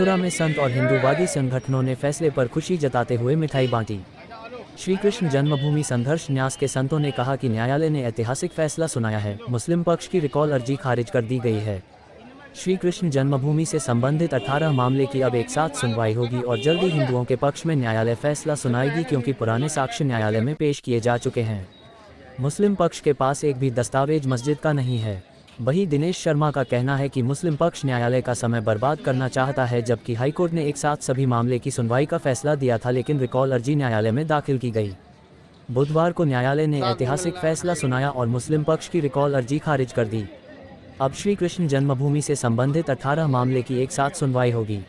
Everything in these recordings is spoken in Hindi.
मथुरा में संत और हिंदूवादी संगठनों ने फैसले पर खुशी जताते हुए मिठाई बांटी। श्री कृष्ण जन्मभूमि संघर्ष न्यास के संतों ने कहा कि न्यायालय ने ऐतिहासिक फैसला सुनाया है। मुस्लिम पक्ष की रिकॉल अर्जी खारिज कर दी गई है। श्री कृष्ण जन्मभूमि से संबंधित 18 मामले की अब एक साथ सुनवाई होगी और जल्द ही हिंदुओं के पक्ष में न्यायालय फैसला सुनाएगी, क्योंकि पुराने साक्ष्य न्यायालय में पेश किए जा चुके हैं। मुस्लिम पक्ष के पास एक भी दस्तावेज मस्जिद का नहीं है। वहीं दिनेश शर्मा का कहना है कि मुस्लिम पक्ष न्यायालय का समय बर्बाद करना चाहता है, जबकि हाईकोर्ट ने एक साथ सभी मामले की सुनवाई का फैसला दिया था, लेकिन रिकॉल अर्जी न्यायालय में दाखिल की गई। बुधवार को न्यायालय ने ऐतिहासिक फैसला सुनाया और मुस्लिम पक्ष की रिकॉल अर्जी खारिज कर दी। अब श्री कृष्ण जन्मभूमि से संबंधित 18 मामले की एक साथ सुनवाई होगी।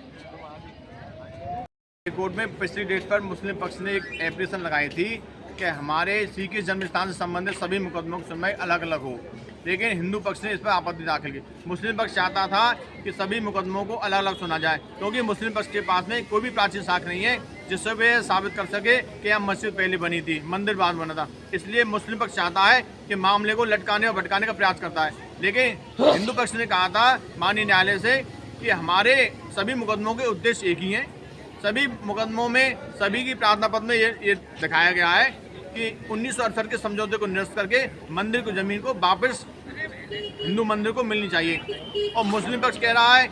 कोर्ट में पिछली डेट पर मुस्लिम पक्ष ने एक एप्लीकेशन लगाई थी कि हमारे श्री कृष्ण जन्म स्थान से संबंधित सभी मुकदमों की सुनवाई अलग अलग हो, लेकिन हिंदू पक्ष ने इस पर आपत्ति दाखिल की। मुस्लिम पक्ष चाहता था कि सभी मुकदमों को अलग अलग सुना जाए, क्योंकि मुस्लिम पक्ष के पास में कोई भी प्राचीन साक्ष्य नहीं है जिससे वे साबित कर सके कि यहाँ मस्जिद पहले बनी थी, मंदिर बाद बना था। इसलिए मुस्लिम पक्ष चाहता है कि मामले को लटकाने और भटकाने का प्रयास करता है। लेकिन हिंदू पक्ष ने कहा था माननीय न्यायालय से कि हमारे सभी मुकदमों के उद्देश्य एक ही हैं। सभी मुकदमों में सभी की प्रार्थना पत्र में ये दिखाया गया है कि 1968 के समझौते को निरस्त करके मंदिर की जमीन को वापस हिंदू मंदिर को मिलनी चाहिए, और मुस्लिम पक्ष कह रहा है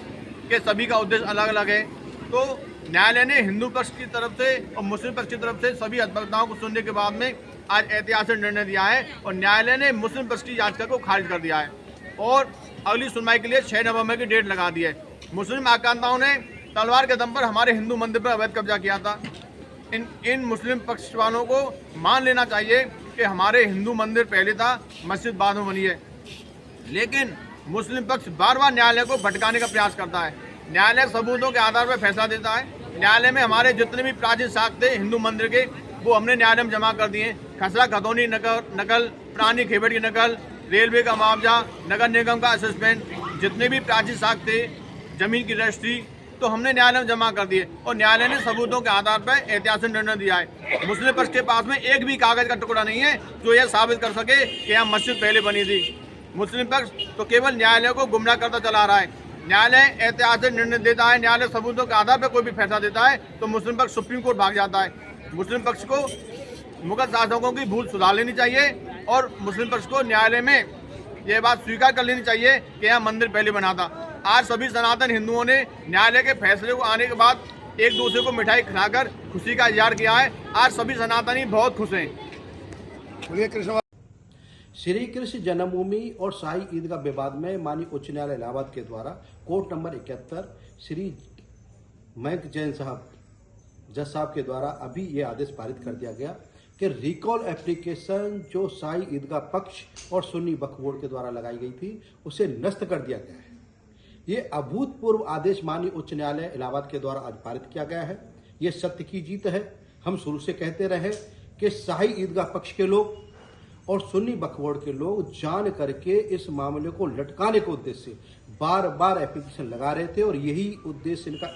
कि सभी का उद्देश्य अलग अलग है। तो न्यायालय ने हिंदू पक्ष की तरफ से और मुस्लिम पक्ष की तरफ से सभी अधिवक्ताओं को सुनने के बाद में आज ऐतिहासिक निर्णय दिया है, और न्यायालय ने मुस्लिम पक्ष की याचिका को खारिज कर दिया है और अगली सुनवाई के लिए 6 नवंबर की डेट लगा दी है। मुस्लिम आक्रांताओं ने तलवार के दम पर हमारे हिंदू मंदिर पर अवैध कब्जा किया था। इन मुस्लिम पक्ष वालों को मान लेना चाहिए कि हमारे हिंदू मंदिर पहले था, मस्जिद बाद में बनी है। लेकिन मुस्लिम पक्ष बार बार न्यायालय को भटकाने का प्रयास करता है। न्यायालय सबूतों के आधार पर फैसला देता है। न्यायालय में हमारे जितने भी प्राचीन साक्ष्य थे हिंदू मंदिर के, वो हमने न्यायालय में जमा कर दिए। खसरा खतौनी नकल, पुरानी खेबड़ की नकल, रेलवे का मुआवजा, नगर निगम का असेसमेंट, जितने भी प्राचीन साक्ष्य थे, जमीन की रजिस्ट्री, तो हमने न्यायालय में जमा कर दिए और न्यायालय ने सबूतों के आधार पर ऐतिहासिक निर्णय दिया है। मुस्लिम पक्ष के पास में एक भी कागज का टुकड़ा नहीं है जो यह साबित कर सके कि यहाँ मस्जिद पहले बनी थी। मुस्लिम पक्ष तो केवल न्यायालय को गुमराह करता चला रहा है। न्यायालय ऐतिहासिक निर्णय देता है, न्यायालय सबूतों के आधार पर कोई भी फैसला देता है तो मुस्लिम पक्ष सुप्रीम कोर्ट भाग जाता है। मुस्लिम पक्ष को मुगल शासकों की भूल सुधार लेनी चाहिए और मुस्लिम पक्ष को न्यायालय में यह बात स्वीकार कर लेनी चाहिए कि यहाँ मंदिर पहले बना था। आज सभी सनातन हिंदुओं ने न्यायालय के फैसले को आने के बाद एक दूसरे को मिठाई खिलाकर खुशी का इजहार किया है। आज सभी सनातनी बहुत खुश हैं। श्री कृष्ण जन्मभूमि और शाही ईदगाह विवाद में माननीय उच्च न्यायालय इलाहाबाद के द्वारा कोर्ट नंबर 71 श्री मयंक जैन साहब जज साहब के द्वारा अभी ये आदेश पारित कर दिया गया कि रिकॉल एप्लीकेशन जो शाही ईदगाह पक्ष और सुन्नी वक्फ बोर्ड के द्वारा लगाई गई थी उसे निरस्त कर दिया गया है। ये अभूतपूर्व आदेश माननीय उच्च न्यायालय इलाहाबाद के द्वारा आज पारित किया गया है। ये सत्य की जीत है। हम शुरू से कहते रहे कि शाही ईदगाह पक्ष के लोग और सुन्नी वक्फ बोर्ड के लोग जान करके इस मामले को लटकाने के उद्देश्य से बार बार एप्लीकेशन लगा रहे थे और यही उद्देश्य इनका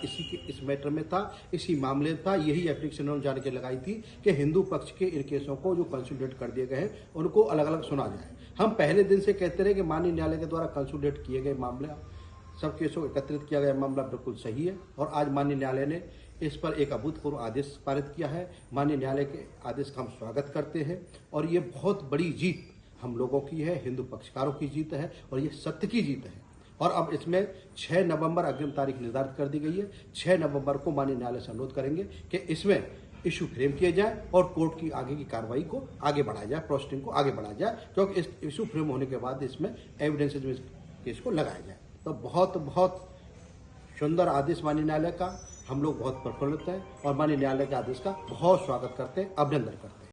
इस मैटर में था, इसी मामले में था। यही एप्लीकेशन उन्होंने जान के लगाई थी कि हिंदू पक्ष के इन केसों को जो कंसोलिडेट कर दिए गए हैं उनको अलग अलग सुना जाए। हम पहले दिन से कहते रहे कि माननीय न्यायालय के द्वारा कंसोलिडेट किए गए मामले, सब केसों को एकत्रित किया गया मामला बिल्कुल सही है और आज माननीय न्यायालय ने इस पर एक अभूतपूर्व आदेश पारित किया है। माननीय न्यायालय के आदेश का हम स्वागत करते हैं और ये बहुत बड़ी जीत हम लोगों की है, हिंदू पक्षकारों की जीत है और ये सत्य की जीत है। और अब इसमें 6 नवंबर अग्रिम तारीख निर्धारित कर दी गई है। 6 नवंबर को माननीय न्यायालय से अनुरोध करेंगे कि इसमें इशू फ्रेम किए जाए और कोर्ट की आगे की कार्रवाई को आगे बढ़ाया जाए, प्रोसीडिंग को आगे बढ़ाया जाए, क्योंकि इस इशू फ्रेम होने के बाद इसमें एविडेंसेज में केस को लगाया जाए। तो बहुत बहुत सुंदर आदेश माननीय न्यायालय का, हम लोग बहुत प्रफुल्लित हैं और माननीय न्यायालय के आदेश का बहुत स्वागत करते हैं, अभिनंदन करते हैं।